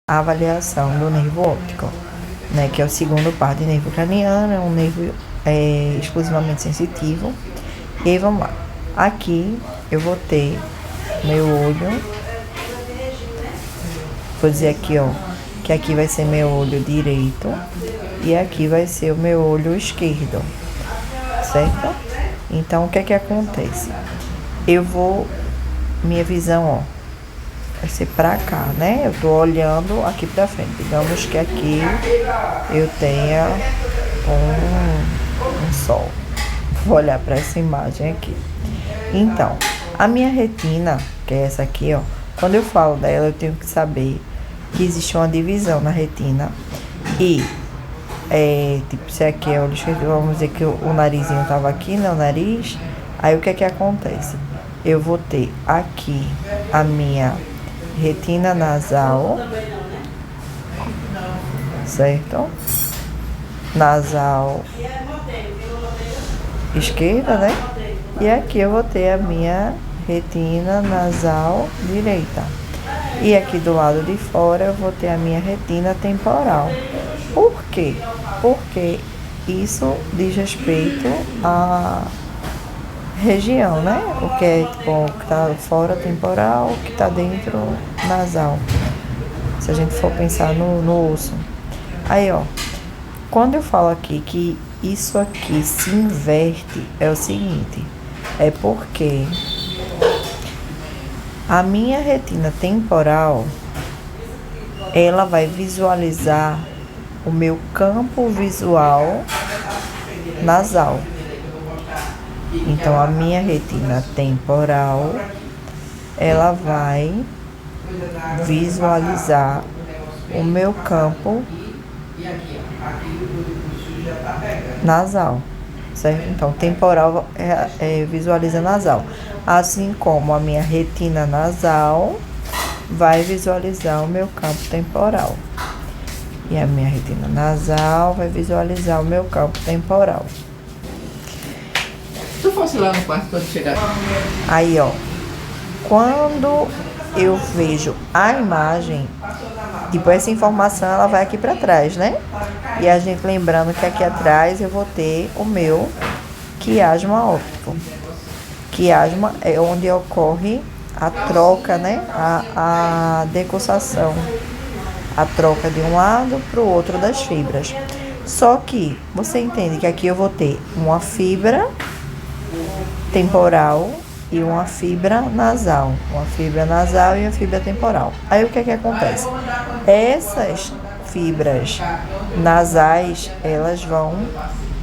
a avaliação do nervo óptico, né, que é o segundo par de nervo craniano, é um nervo exclusivamente sensitivo. E aí vamos lá. Aqui eu vou ter meu olho, vou dizer aqui, ó, que aqui vai ser meu olho direito e aqui vai ser o meu olho esquerdo, certo? Então, o que é que acontece? Minha visão, ó, vai ser pra cá, né? Eu tô olhando aqui pra frente. Digamos que aqui eu tenha um sol. Vou olhar pra essa imagem aqui. Então, a minha retina, que é essa aqui, ó, quando eu falo dela, eu tenho que saber que existe uma divisão na retina e tipo, se aqui é o olho esquerdo, vamos dizer que o narizinho tava aqui, né, o nariz. Aí o que é que acontece? Eu vou ter aqui a minha retina nasal, certo? Nasal esquerda, né? E aqui eu vou ter a minha retina nasal direita. E aqui do lado de fora eu vou ter a minha retina temporal. Por quê? Porque isso diz respeito à região, né? O que é tipo, o que tá fora temporal, o que tá dentro nasal. Se a gente for pensar no osso. Aí, ó, quando eu falo aqui que isso aqui se inverte, é o seguinte, é porque a minha retina temporal, ela vai visualizar o meu campo visual nasal. Então, a minha retina temporal, ela vai visualizar o meu campo nasal, certo? Então, temporal visualiza nasal. Assim como a minha retina nasal vai visualizar o meu campo temporal. E a minha retina nasal vai visualizar o meu campo temporal. Se tu fosse lá no quarto quando chegar. Aí, ó, quando eu vejo a imagem, tipo, essa informação ela vai aqui para trás, né? E a gente lembrando que aqui atrás eu vou ter o meu quiasma óptico. Quiasma é onde ocorre a troca, né? A decussação. A troca de um lado para o outro das fibras. Só que você entende que aqui eu vou ter uma fibra temporal e uma fibra nasal. Uma fibra nasal e uma fibra temporal. Aí o que é que acontece? Essas fibras nasais, elas vão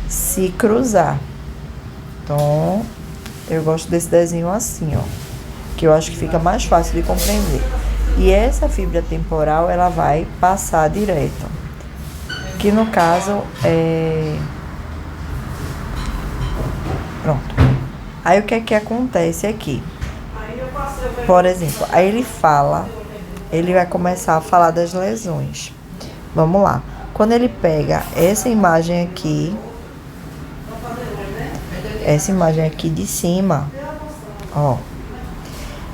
se cruzar. Então, eu gosto desse desenho assim, ó, que eu acho que fica mais fácil de compreender. E essa fibra temporal, ela vai passar direto. Que no caso pronto. Aí o que é que acontece aqui? Por exemplo, aí ele vai começar a falar das lesões. Vamos lá. Quando ele pega essa imagem aqui de cima, ó,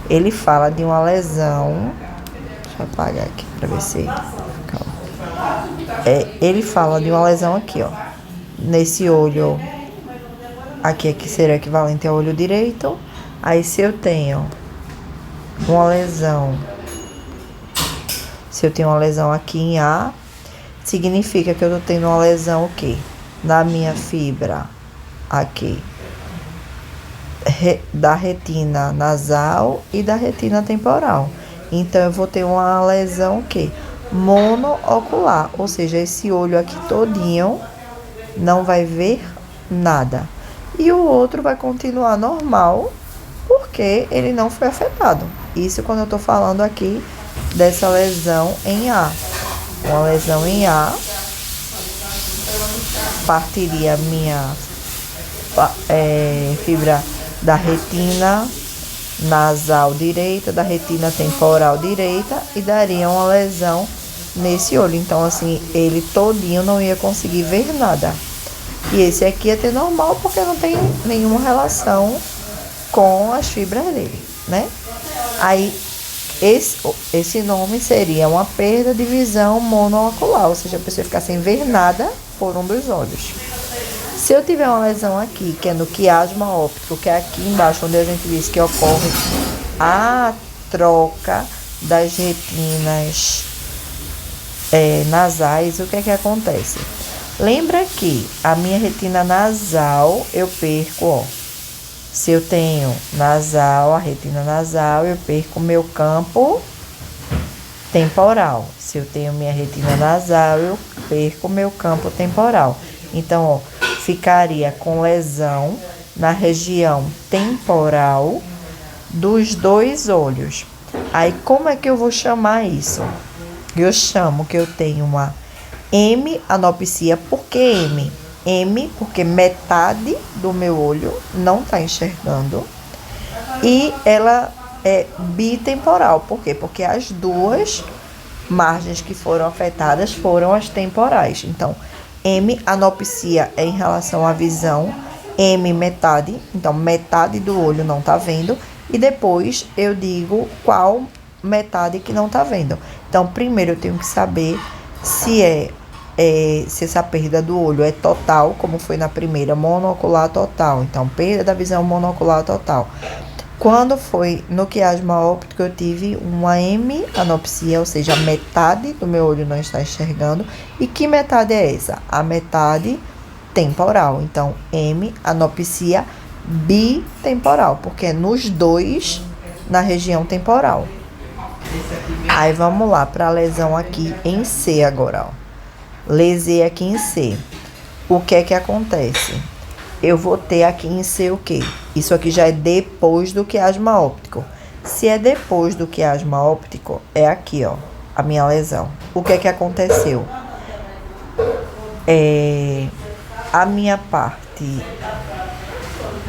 ele fala de uma lesão. Deixa eu apagar aqui pra ver se. Calma. Ele fala de uma lesão aqui, ó, nesse olho aqui, que seria equivalente ao olho direito. Aí se eu tenho uma lesão, aqui em A, significa que eu tô tendo uma lesão o quê? Na minha fibra aqui da retina nasal e da retina temporal. Então eu vou ter uma lesão o quê? Monoocular, ou seja, esse olho aqui todinho não vai ver nada. E o outro vai continuar normal, porque ele não foi afetado. Isso quando eu tô falando aqui dessa lesão em A. Uma lesão em A partiria a minha fibra da retina nasal direita, da retina temporal direita, e daria uma lesão nesse olho. Então, assim, ele todinho não ia conseguir ver nada. E esse aqui ia ter normal, porque não tem nenhuma relação com as fibras dele, né? Aí, esse nome seria uma perda de visão monoocular, ou seja, a pessoa ficar sem ver nada por um dos olhos. Se eu tiver uma lesão aqui, que é no quiasma óptico, que é aqui embaixo, onde a gente diz que ocorre a troca das retinas nasais, o que é que acontece? Lembra que a minha retina nasal, eu perco, ó. Se eu tenho nasal, a retina nasal, eu perco o meu campo temporal. Se eu tenho minha retina nasal, eu perco o meu campo temporal. Então, ó, ficaria com lesão na região temporal dos dois olhos. Aí, como é que eu vou chamar isso? Eu chamo que eu tenho uma hemianopsia. Por que M? M, porque metade do meu olho não está enxergando. E ela é bitemporal. Por quê? Porque as duas margens que foram afetadas foram as temporais. Então, hemianopsia é em relação à visão. M, metade. Então, metade do olho não está vendo. E depois eu digo qual metade que não está vendo. Então, primeiro eu tenho que saber se essa perda do olho é total, como foi na primeira, monoocular total. Então, perda da visão monoocular total. Quando foi no quiasma óptico, eu tive uma hemianopsia, ou seja, metade do meu olho não está enxergando. E que metade é essa? A metade temporal. Então, hemianopsia bitemporal, porque é nos dois na região temporal. Aí vamos lá para a lesão aqui em C agora, ó. Lesei aqui em C. O que é que acontece? Eu vou ter aqui em C o quê? Isso aqui já é depois do quiasma óptico. Se é depois do quiasma óptico, é aqui, ó, a minha lesão. O que é que aconteceu? A minha parte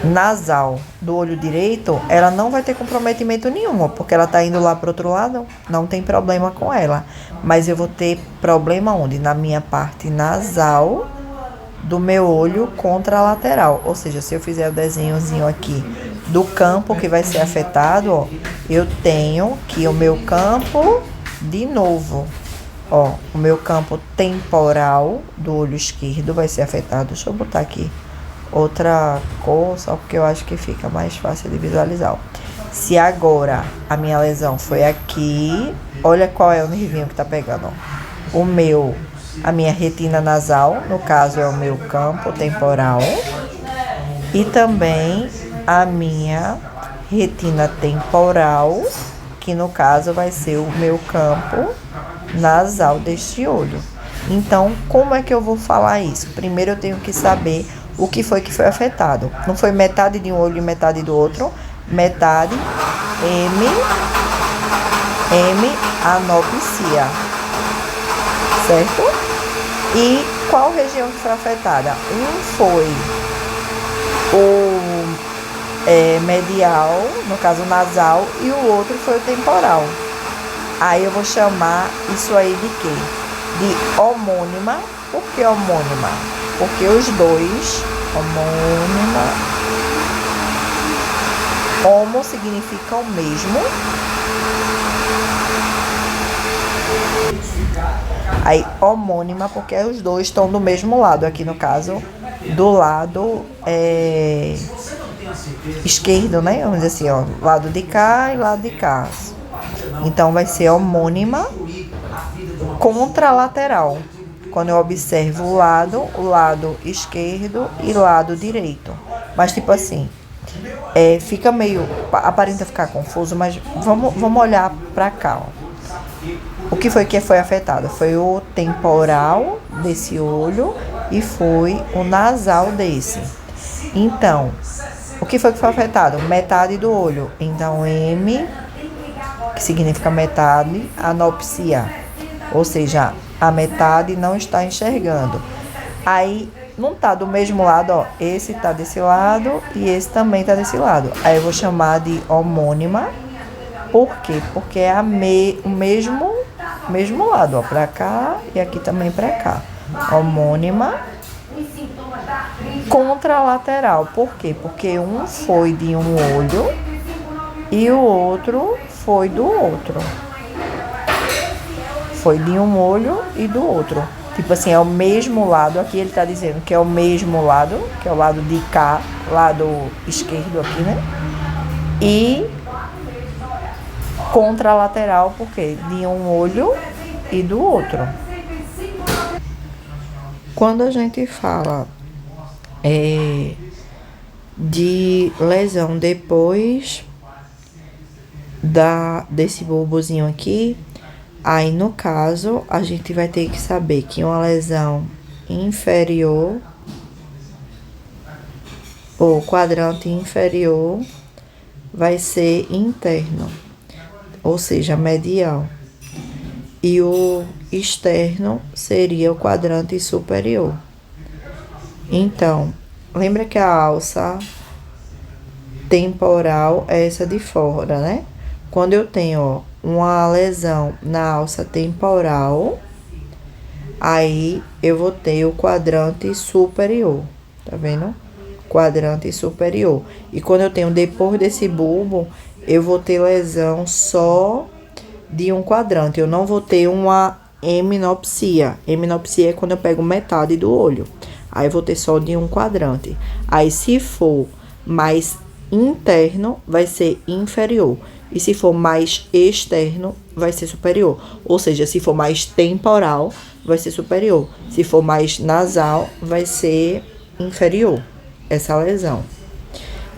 nasal do olho direito, ela não vai ter comprometimento nenhum, porque ela tá indo lá pro outro lado, não tem problema com ela. Mas eu vou ter problema onde? Na minha parte nasal do meu olho contralateral. Ou seja, se eu fizer o desenhozinho aqui do campo que vai ser afetado, ó, eu tenho que o meu campo, de novo, ó, o meu campo temporal do olho esquerdo vai ser afetado. Deixa eu botar aqui outra cor, só porque eu acho que fica mais fácil de visualizar. Se agora a minha lesão foi aqui, olha qual é o nervinho que tá pegando, ó. A minha retina nasal, no caso é o meu campo temporal, e também a minha retina temporal, que no caso vai ser o meu campo nasal deste olho. Então, como é que eu vou falar isso? Primeiro eu tenho que saber o que foi afetado. Não foi metade de um olho e metade do outro. Metade, hemianopsia. Certo? E qual região que foi afetada? Um foi o medial, no caso nasal, e o outro foi o temporal. Aí eu vou chamar isso aí de quê? De homônima. Por que homônima? Porque os dois, homônima, homo significa o mesmo. Aí, homônima, porque os dois estão do mesmo lado. Aqui, no caso, do lado esquerdo, né? Vamos dizer assim, ó. Lado de cá e lado de cá. Então, vai ser homônima contralateral. Quando eu observo o lado esquerdo e lado direito. Mas, tipo assim, fica meio... Aparenta ficar confuso, mas vamos olhar pra cá, ó. O que foi afetado? Foi o temporal desse olho e foi o nasal desse. Então, o que foi afetado? Metade do olho. Então, M, que significa metade, anopsia. Ou seja, a metade não está enxergando. Aí, não tá do mesmo lado, ó. Esse tá desse lado e esse também tá desse lado. Aí eu vou chamar de homônima. Por quê? Porque é o mesmo lado, ó. Pra cá e aqui também pra cá. Homônima contralateral. Por quê? Porque um foi de um olho e o outro foi do outro. Foi de um olho e do outro. Tipo assim, é o mesmo lado. Aqui ele tá dizendo que é o mesmo lado, que é o lado de cá, lado esquerdo aqui, né? E contralateral, porque de um olho e do outro. Quando a gente fala de lesão depois desse bulbozinho aqui, aí no caso a gente vai ter que saber que uma lesão inferior ou quadrante inferior vai ser interno, ou seja, medial. E o externo seria o quadrante superior. Então, lembra que a alça temporal é essa de fora, né? Quando eu tenho uma lesão na alça temporal, aí eu vou ter o quadrante superior, tá vendo? Quadrante superior. E quando eu tenho depois desse bulbo, eu vou ter lesão só de um quadrante. Eu não vou ter uma heminopsia. Heminopsia é quando eu pego metade do olho. Aí eu vou ter só de um quadrante. Aí se for mais interno, vai ser inferior. E se for mais externo, vai ser superior. Ou seja, se for mais temporal, vai ser superior. Se for mais nasal, vai ser inferior. Essa lesão.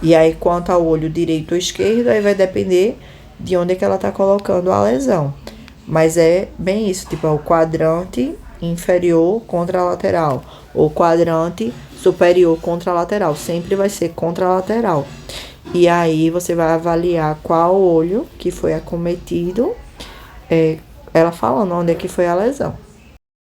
E aí, quanto ao olho direito ou esquerdo, aí vai depender de onde é que ela tá colocando a lesão. Mas é bem isso, tipo, é o quadrante inferior contralateral, ou quadrante superior contralateral, sempre vai ser contralateral. E aí você vai avaliar qual olho que foi acometido, ela falando onde é que foi a lesão.